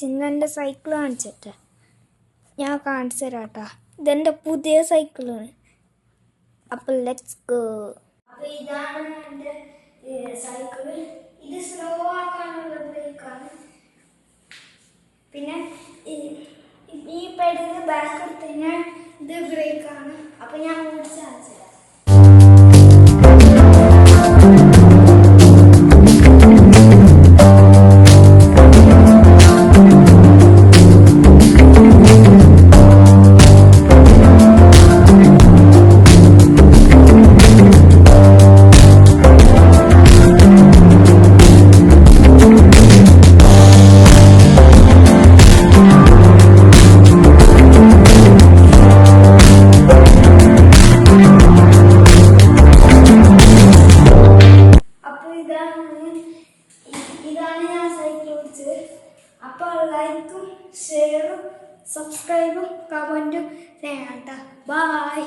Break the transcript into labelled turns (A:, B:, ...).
A: ഇന്നെൻ്റെ സൈക്കിൾ കാണിച്ചിട്ട് ഞാൻ കാണിച്ചു തരാം കേട്ടോ. ഇതെൻ്റെ പുതിയ സൈക്കിളാണ്. അപ്പോൾ ലെറ്റ്സ് ഗോ. അപ്പോൾ ഇതാണ് എൻ്റെ സൈക്കിള്. ഇത് സ്ലോ ആക്കാനുള്ള ബ്രേക്കാണ്. പിന്നെ ഈ പെഡലിന് ബാക്ക് എടുത്ത് കഴിഞ്ഞാൽ ഇത് ബ്രേക്കാണ്. അപ്പോൾ ഞാൻ ഓടിച്ച് കാണിച്ചു തരാം. ഇതാണ് ഞാൻ സൈക്കിൾ ഓടിച്ചത്. അപ്പോൾ ലൈക്കും ഷെയറും സബ്സ്ക്രൈബും കമൻറ്റും ചെയ്യണം കേട്ടോ. ബൈ.